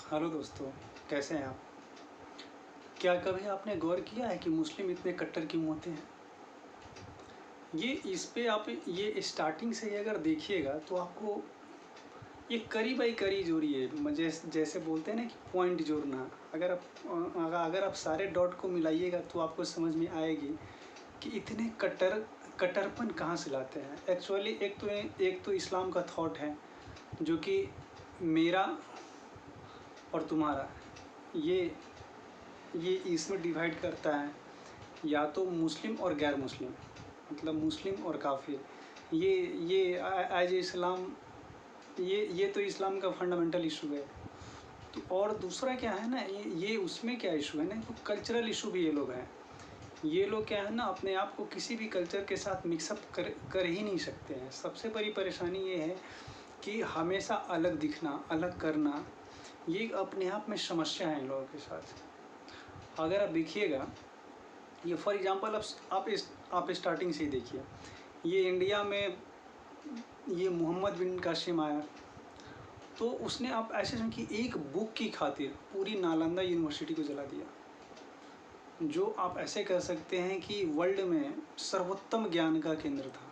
Hello दोस्तों, कैसे हैं आप? क्या कभी आपने गौर किया है कि मुस्लिम इतने कट्टर क्यों होते हैं? ये इस पे आप ये स्टार्टिंग से ही अगर देखिएगा तो आपको ये करी बाई करी जोड़िए, जैसे बोलते हैं ना कि पॉइंट जोड़ना। अगर आप सारे डॉट को मिलाइएगा तो आपको समझ में आएगी कि इतने कट्टरपन कहाँ से लाते हैं। एक्चुअली एक तो इस्लाम का थॉट है जो कि मेरा और तुम्हारा, ये ये इसमें डिवाइड करता है या तो मुस्लिम और गैर मुस्लिम, मतलब मुस्लिम और काफिर। ये एज इस्लाम, ये तो इस्लाम का फंडामेंटल इशू है। तो और दूसरा क्या है ना, ये उसमें क्या इशू है ना, तो कल्चरल इशू भी ये लोग हैं। ये लोग क्या है ना, अपने आप को किसी भी कल्चर के साथ मिक्सअप कर ही नहीं सकते हैं। सबसे बड़ी परेशानी ये है कि हमेशा अलग दिखना, अलग करना, ये अपने आप में समस्या है इन लोगों के साथ। अगर आप देखिएगा, ये फॉर एग्जांपल आप स्टार्टिंग से ही देखिए, ये इंडिया में ये मोहम्मद बिन कासिम आया तो उसने, आप ऐसे सुन कि एक बुक की खातिर पूरी नालंदा यूनिवर्सिटी को जला दिया, जो आप ऐसे कह सकते हैं कि वर्ल्ड में सर्वोत्तम ज्ञान का केंद्र था।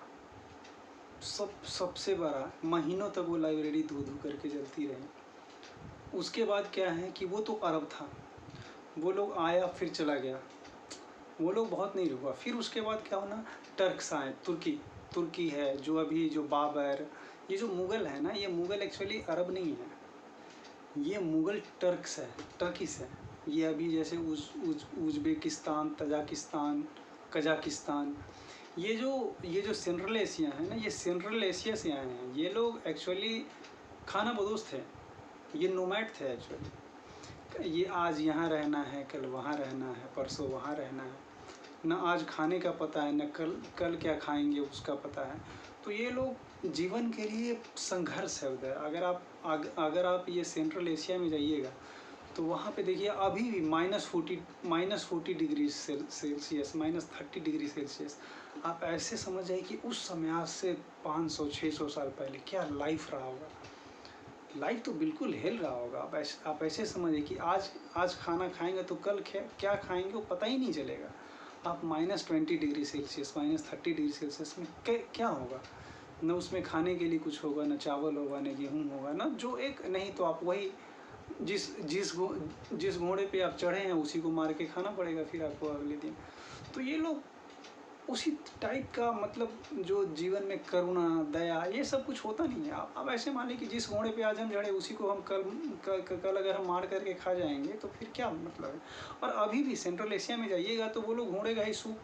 सबसे बड़ा, महीनों तक वो लाइब्रेरी धू धू करके जलती रही। उसके बाद क्या है कि वो तो अरब था, वो लोग आया फिर चला गया, वो लोग बहुत नहीं रुका। फिर उसके बाद क्या होना, टर्क्स आए, तुर्की है, जो अभी जो बाबर, ये जो मुग़ल है ना, ये मुग़ल एक्चुअली अरब नहीं है, ये मुग़ल टर्क्स है, टर्किस है। ये अभी जैसे उज़्बेकिस्तान, तजाकिस्तान, कजाकिस्तान, ये जो सेंट्रल एशिया है ना, ये सेंट्रल एशिया से आए हैं। ये लोग एक्चुअली खाना बदोश थे, ये नोमैड थे एक्चुअली। ये आज यहाँ रहना है, कल वहाँ रहना है, परसों वहाँ रहना है, न आज खाने का पता है, न कल क्या खाएंगे उसका पता है। तो ये लोग जीवन के लिए संघर्ष है उधर। अगर आप ये सेंट्रल एशिया में जाइएगा तो वहाँ पे देखिए अभी भी -40 डिग्री सेल्सियस, -30 डिग्री सेल्सियस। आप ऐसे समझ जाइए कि उस समय, आज से 500-600 साल पहले क्या लाइफ रहा होगा। लाइफ तो बिल्कुल हेल रहा होगा। आप ऐसे समझिए कि आज खाना खाएंगे तो कल क्या खाएंगे वो पता ही नहीं चलेगा। आप -20 डिग्री सेल्सियस, -30 डिग्री सेल्सियस में क्या होगा, न उसमें खाने के लिए कुछ होगा, न चावल होगा, न गेहूँ होगा, न जो एक, नहीं तो आप वही जिस घोड़े पे आप चढ़े हैं उसी को मार के खाना पड़ेगा फिर आपको अगले दिन। तो ये लोग उसी टाइप का, मतलब जो जीवन में करुणा, दया, ये सब कुछ होता नहीं है। अब ऐसे मान लीजिए कि जिस घोड़े पे आज हम चढ़े उसी को हम कल अगर हम मार करके खा जाएंगे तो फिर क्या मतलब है। और अभी भी सेंट्रल एशिया में जाइएगा तो वो लोग घोड़े का ही सूप,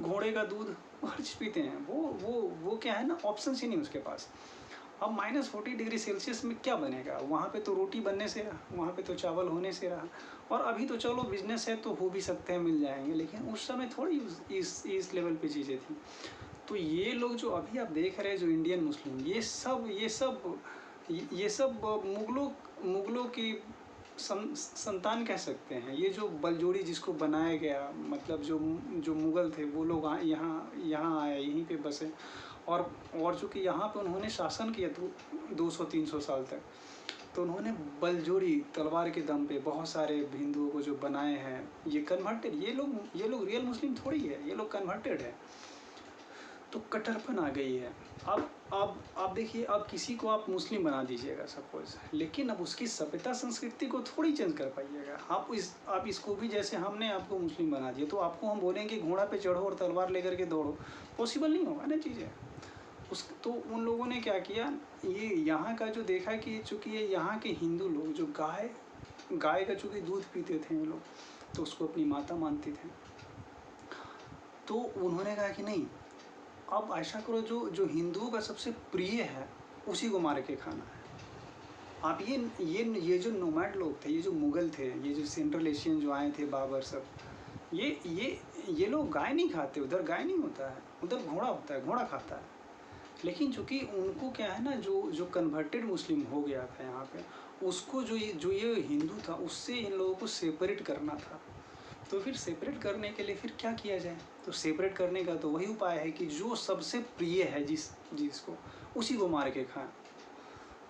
घोड़े का दूध, हर चीज़ पीते हैं। वो क्या है ना, ऑप्शन ही नहीं उसके पास। अब -40 डिग्री सेल्सियस में क्या बनेगा, वहाँ पे तो रोटी बनने से रहा, वहाँ पे तो चावल होने से रहा। और अभी तो चलो बिजनेस है तो हो भी सकते हैं, मिल जाएंगे, लेकिन उस समय थोड़ी इस लेवल पे चीज़ें थी। तो ये लोग जो अभी आप देख रहे हैं, जो इंडियन मुस्लिम, ये सब मुगलों की संतान कह सकते हैं। ये जो बलजोड़ी जिसको बनाया गया, मतलब जो मुग़ल थे वो लोग यहाँ आए, यहीं पे बसे। और चूँकि यहाँ पे उन्होंने शासन किया 200-300 साल तक, तो उन्होंने बलजोड़ी तलवार के दम पे बहुत सारे हिंदुओं को जो बनाए हैं, ये कन्वर्टेड, ये लोग रियल मुस्लिम थोड़ी है, ये लोग कन्वर्टेड है। तो कट्टरपन आ गई है। अब आप देखिए, अब किसी को आप मुस्लिम बना दीजिएगा सपोज, लेकिन अब उसकी सभ्यता संस्कृति को थोड़ी चेंज कर पाइएगा। आप इसको भी, जैसे हमने आपको मुस्लिम बना दिया तो आपको हम बोलेंगे घोड़ा पे चढ़ो और तलवार लेकर के दौड़ो, पॉसिबल नहीं होगा ना चीज़ें। तो उन लोगों ने क्या किया, ये यहाँ का जो देखा कि चूँकि ये यहाँ के हिंदू लोग जो गाय का चूँकि दूध पीते थे ये लोग, तो उसको अपनी माता मानते थे। तो उन्होंने कहा कि नहीं, अब ऐसा करो, जो हिंदुओं का सबसे प्रिय है उसी को मार के खाना है। आप ये जो नोमैड लोग थे, ये जो मुग़ल थे, ये जो सेंट्रल एशियन जो आए थे, बाबर सब, ये लोग गाय नहीं खाते, उधर गाय नहीं होता है, उधर घोड़ा होता है, घोड़ा खाता है। लेकिन चूँकि उनको क्या है ना, जो कन्वर्टेड मुस्लिम हो गया था यहाँ पे, उसको जो ये हिंदू था उससे इन लोगों को सेपरेट करना था। तो फिर सेपरेट करने के लिए फिर क्या किया जाए, तो सेपरेट करने का तो वही उपाय है कि जो सबसे प्रिय है जिसको, उसी को मार के खाएं।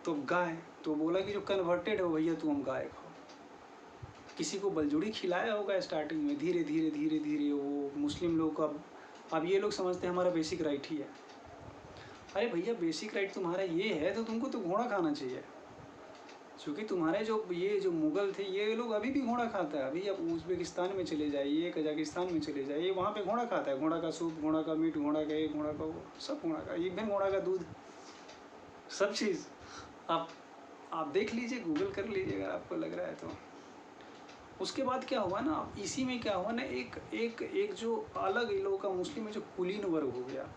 तो गाय, तो बोला कि जो कन्वर्टेड है भैया तुम गाय खाओ। किसी को बलजोड़ी खिलाया होगा स्टार्टिंग में, धीरे धीरे धीरे धीरे वो मुस्लिम लोग अब ये लोग समझते हैं हमारा बेसिक राइट ही है। अरे भैया बेसिक राइट तुम्हारा ये है तो तुमको तो घोड़ा खाना चाहिए, क्योंकि तुम्हारे जो मुग़ल थे ये लोग अभी भी घोड़ा खाता है। अभी आप उज़्बेकिस्तान में चले जाइए, कजाकिस्तान में चले जाइए, वहाँ पे घोड़ा खाता है। घोड़ा का सूप, घोड़ा का मीट, घोड़ा का ये, घोड़ा का वो, सब घोड़ा का, इवन घोड़ा का दूध, सब चीज़ आप देख लीजिए, गूगल कर लीजिए अगर आपको लग रहा है तो। उसके बाद क्या हुआ ना, इसी में क्या हुआ ना, एक जो अलग इन लोगों का मुस्लिम में जो कुलीन वर्ग हो गया,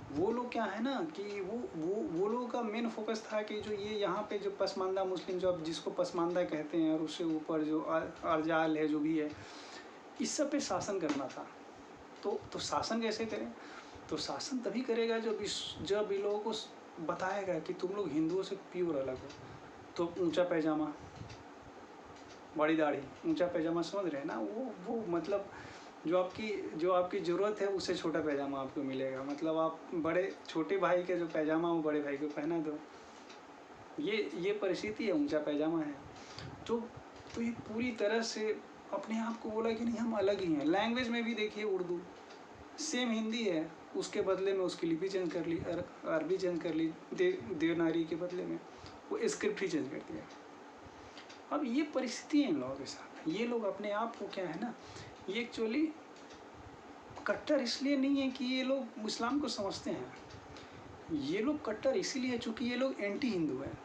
वो लोग क्या है ना कि वो लोगों का मेन फोकस था कि जो ये यहाँ पे जो पसमानदा मुस्लिम, जो अब जिसको पसमानदा कहते हैं, और उससे ऊपर जो अर्जाल है, जो भी है, इस सब पे शासन करना था। तो शासन कैसे करें? तो शासन तभी करेगा जब इन लोगों को बताएगा कि तुम लोग हिंदुओं से प्योर अलग हो। तो ऊंचा पैजामा, बड़ी दाढ़ी, ऊंचा पैजामा, समझ रहे हैं ना? वो मतलब जो आपकी ज़रूरत है उससे छोटा पैजामा आपको मिलेगा। मतलब आप बड़े छोटे भाई के जो पैजामा वो बड़े भाई को पहना दो, ये परिस्थिति है, ऊंचा पैजामा है। तो ये पूरी तरह से अपने आप को बोला कि नहीं हम अलग ही हैं। लैंग्वेज में भी देखिए, उर्दू सेम हिंदी है, उसके बदले में उसकी लिपि चेंज कर ली, अरबी चेंज कर ली, देवनागरी के बदले में वो स्क्रिप्ट ही चेंज कर दिया। अब ये परिस्थिति है इन लोगों के साथ। ये लोग अपने आप को क्या है ना, ये एक्चुअली कट्टर इसलिए नहीं है कि ये लोग इस्लाम को समझते हैं, ये लोग कट्टर इसीलिए है चूँकि ये लोग एंटी हिंदू हैं।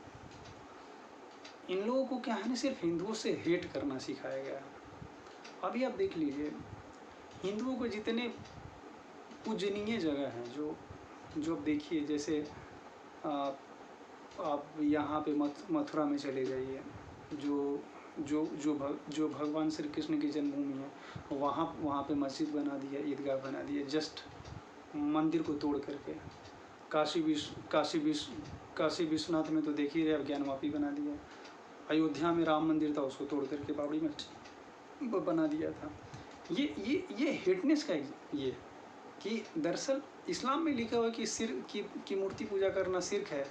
इन लोगों को क्या है ना, सिर्फ हिंदुओं से हेट करना सिखाया गया है। अभी आप देख लीजिए, हिंदुओं को जितने पूजनीय जगह हैं, जो आप देखिए, जैसे आप यहाँ पे मथुरा में चले जाइए, जो भगवान श्री कृष्ण की जन्मभूमि है, वहाँ पे मस्जिद बना दिया, ईदगाह बना दिया, जस्ट मंदिर को तोड़ करके। काशी विश्वनाथ में तो देख ही रहे, ज्ञानवापी बना दिया। अयोध्या में राम मंदिर था, उसको तोड़ करके बाबरी मस्जिद बना दिया था। ये हेटनेस का ये कि दरअसल इस्लाम में लिखा हुआ है कि की मूर्ति पूजा करना शिर्क है,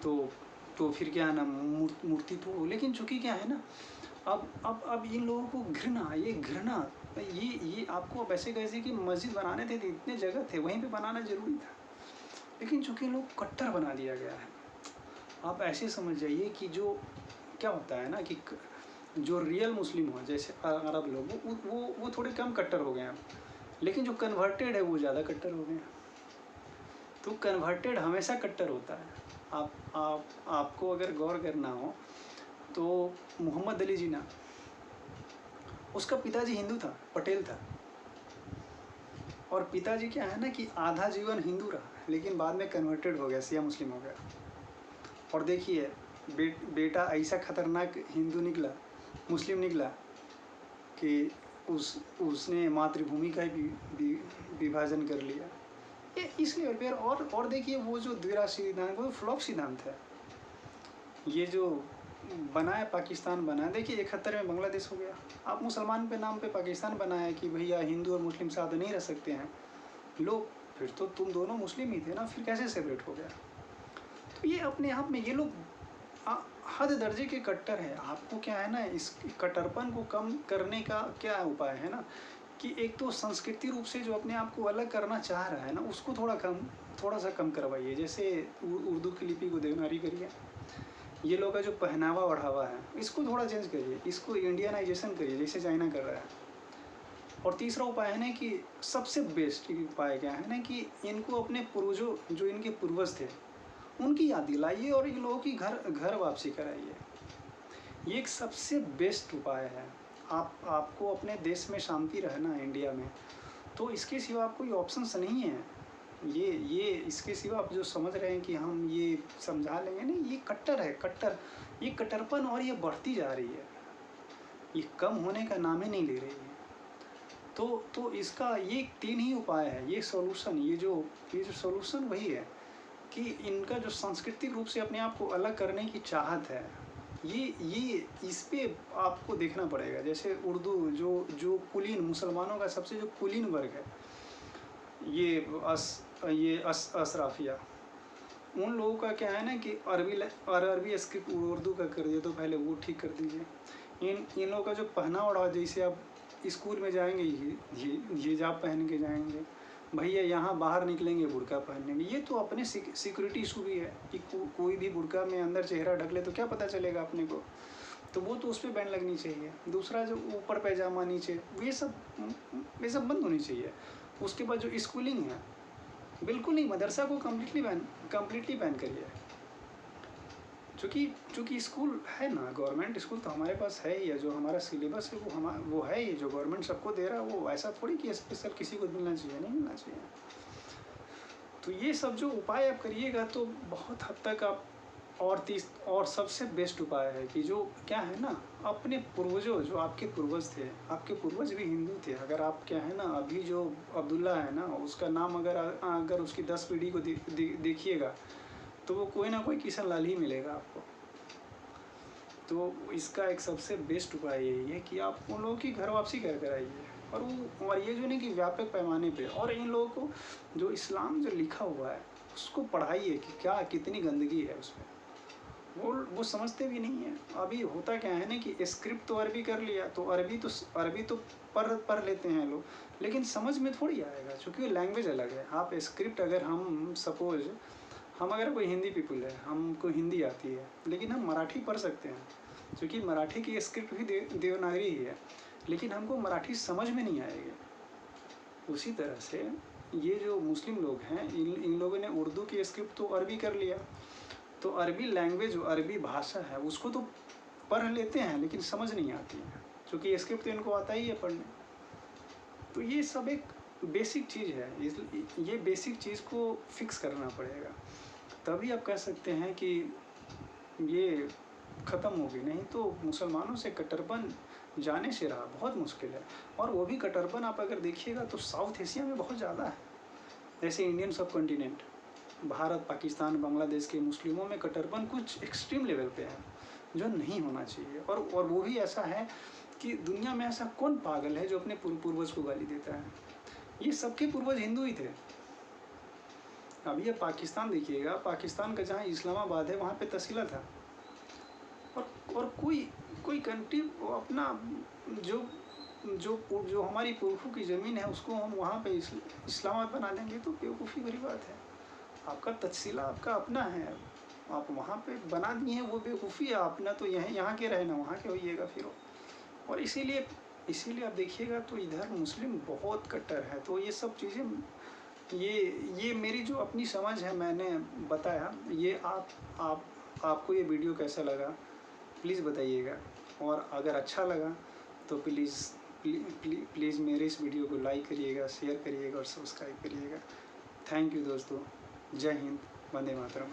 तो फिर क्या है ना, मूर्ति तो, लेकिन चूँकि क्या है ना, अब इन लोगों को घृणा, ये आपको अब ऐसे कैसे कि मस्जिद बनाने थे तो इतने जगह थे, वहीं पे बनाना जरूरी था, लेकिन चूँकि लोग कट्टर बना दिया गया है। आप ऐसे समझ जाइए कि जो क्या होता है ना कि जो रियल मुस्लिम हो, जैसे अरब लोग, वो थोड़े कम कट्टर हो गए हैं, लेकिन जो कन्वर्टेड है वो ज़्यादा कट्टर हो गए हैं। तो कन्वर्टेड हमेशा कट्टर होता है। आपको अगर गौर करना हो तो मोहम्मद अली जिन्ना, उसका पिताजी हिंदू था, पटेल था, और पिताजी क्या है ना कि आधा जीवन हिंदू रहा, लेकिन बाद में कन्वर्टेड हो गया, शिया मुस्लिम हो गया। और देखिए बेटा ऐसा खतरनाक हिंदू निकला, मुस्लिम निकला कि उसने मातृभूमि का भी विभाजन कर लिया। ये इसलिए फिर और देखिए, वो जो द्विराष्ट्रीय सिद्धांत, वो फ्लॉप सिद्धांत है। ये जो बनाया, पाकिस्तान बनाया, देखिए 71 में बांग्लादेश हो गया। आप मुसलमान पे नाम पे पाकिस्तान बनाया कि भैया हिंदू और मुस्लिम साथ नहीं रह सकते हैं, लो फिर तो तुम दोनों मुस्लिम ही थे ना, फिर कैसे सेपरेट हो गया? तो ये अपने आप में ये लोग हद दर्जे के कट्टर है। आपको क्या है ना, इस कट्टरपन को कम करने का क्या उपाय है ना, कि एक तो संस्कृति रूप से जो अपने आप को अलग करना चाह रहा है ना, उसको थोड़ा सा कम करवाइए। जैसे उर्दू की लिपि को देवनागरी करिए, ये लोग का जो पहनावा ओढ़ावा है इसको थोड़ा चेंज करिए, इसको इंडियनाइजेशन करिए जैसे चाइना कर रहा है। और तीसरा उपाय है ना कि सबसे बेस्ट उपाय क्या है ना, कि इनको अपने पूर्वजों, जो इनके पूर्वज थे, उनकी याद दिलाइए और इन लोगों की घर वापसी कराइए। ये एक सबसे बेस्ट उपाय है। आपको अपने देश में शांति रहना है, इंडिया में, तो इसके सिवा आप कोई ऑप्शंस नहीं है। ये इसके सिवा आप जो समझ रहे हैं कि हम ये समझा लेंगे, नहीं, ये कट्टर है, कट्टर। ये कट्टरपन और ये बढ़ती जा रही है, ये कम होने का नाम ही नहीं ले रही है। तो इसका ये 3 ही उपाय है, ये सॉल्यूशन, ये जो सॉल्यूशन वही है कि इनका जो सांस्कृतिक रूप से अपने आप को अलग करने की चाहत है, ये इस पे आपको देखना पड़ेगा। जैसे उर्दू जो कुलीन, मुसलमानों का सबसे जो कुलीन वर्ग है, ये अशराफिया, उन लोगों का क्या है ना कि अरबी स्क्रिप्ट उर्दू का कर दिया, तो पहले वो ठीक कर दीजिए। इन लोगों का जो पहना ओढ़ा, जैसे आप स्कूल में जाएंगे ये हिजाब पहन के जाएंगे, भैया यहाँ बाहर निकलेंगे बुर्का पहनेंगे, ये तो अपने सिक्योरिटी इशू भी है कि कोई भी बुर्का में अंदर चेहरा ढक ले तो क्या पता चलेगा अपने को, तो वो तो उस पर बैन लगनी चाहिए। दूसरा जो ऊपर पैजामा नीचे, ये सब बंद होनी चाहिए। उसके बाद जो स्कूलिंग है, बिल्कुल नहीं, मदरसा को कम्प्लीटली बैन करिए। चूँकि स्कूल है ना, गवर्नमेंट स्कूल तो हमारे पास है ही है, जो हमारा सिलेबस है वो है ही, जो गवर्नमेंट सबको दे रहा है, वो ऐसा थोड़ी कि स्पेशल किसी को मिलना चाहिए, नहीं मिलना चाहिए। तो ये सब जो उपाय आप करिएगा तो बहुत हद तक आप, और सबसे बेस्ट उपाय है कि जो क्या है ना, अपने पूर्वजों, जो आपके पूर्वज थे, आपके पूर्वज भी हिंदू थे। अगर आप क्या है ना, अभी जो अब्दुल्ला है ना, उसका नाम अगर उसकी 10 पीढ़ी को देखिएगा तो वो कोई ना कोई किशन लाल ही मिलेगा आपको। तो इसका एक सबसे बेस्ट उपाय यही है कि आप उन लोगों की घर वापसी कर आइए, और ये जो नहीं कि व्यापक पैमाने पे, और इन लोगों को जो इस्लाम जो लिखा हुआ है उसको पढ़ाइए कि क्या कितनी गंदगी है उसमें। वो समझते भी नहीं है। अभी होता क्या है ना कि स्क्रिप्ट तो अरबी कर लिया, तो अरबी तो पढ़ लेते हैं लोग, लेकिन समझ में थोड़ी आएगा, क्योंकि वो लैंग्वेज अलग है। आप स्क्रिप्ट, अगर हम सपोज हम अगर कोई हिंदी पीपल है, हमको हिंदी आती है, लेकिन हम मराठी पढ़ सकते हैं, क्योंकि मराठी की स्क्रिप्ट भी देवनागरी ही है, लेकिन हमको मराठी समझ में नहीं आएगी। उसी तरह से ये जो मुस्लिम लोग हैं, इन लोगों ने उर्दू की स्क्रिप्ट तो अरबी कर लिया, तो अरबी लैंग्वेज, जो अरबी भाषा है, उसको तो पढ़ लेते हैं लेकिन समझ नहीं आती है, क्योंकि स्क्रिप्ट तो इनको आता ही है पढ़ने। तो ये सब एक बेसिक चीज़ है, ये बेसिक चीज़ को फिक्स करना पड़ेगा, तभी आप कह सकते हैं कि ये ख़त्म होगी। नहीं तो मुसलमानों से कट्टरपन जाने से रहा बहुत मुश्किल है। और वो भी कट्टरपन आप अगर देखिएगा तो साउथ एशिया में बहुत ज़्यादा है। जैसे इंडियन सब कॉन्टिनेंट, भारत, पाकिस्तान, बांग्लादेश के मुस्लिमों में कट्टरपन कुछ एक्सट्रीम लेवल पे है, जो नहीं होना चाहिए। और वो भी ऐसा है कि दुनिया में ऐसा कौन पागल है जो अपने पूर्वज को गाली देता है। ये सबके पूर्वज हिंदू ही थे। अभी ये पाकिस्तान देखिएगा, पाकिस्तान का जहाँ इस्लामाबाद है वहाँ पे तहसीला था, और कोई कंट्री अपना जो हमारी पुरखों की ज़मीन है उसको हम वहाँ पे इस्लामाबाद बना लेंगे, तो बेवकूफ़ी भरी बात है। आपका तहसीला आपका अपना है, आप वहाँ पे बना दिए हैं, वो बेवकूफ़ी है। अपना तो यहाँ के रहे ना वहाँ के होइएगा फिर। और इसीलिए आप देखिएगा तो इधर मुस्लिम बहुत कट्टर है। तो ये सब चीज़ें, ये मेरी जो अपनी समझ है मैंने बताया। ये आपको ये वीडियो कैसा लगा प्लीज़ बताइएगा, और अगर अच्छा लगा तो प्लीज़ मेरे इस वीडियो को लाइक करिएगा, शेयर करिएगा और सब्सक्राइब करिएगा। थैंक यू दोस्तों। जय हिंद, वंदे मातरम।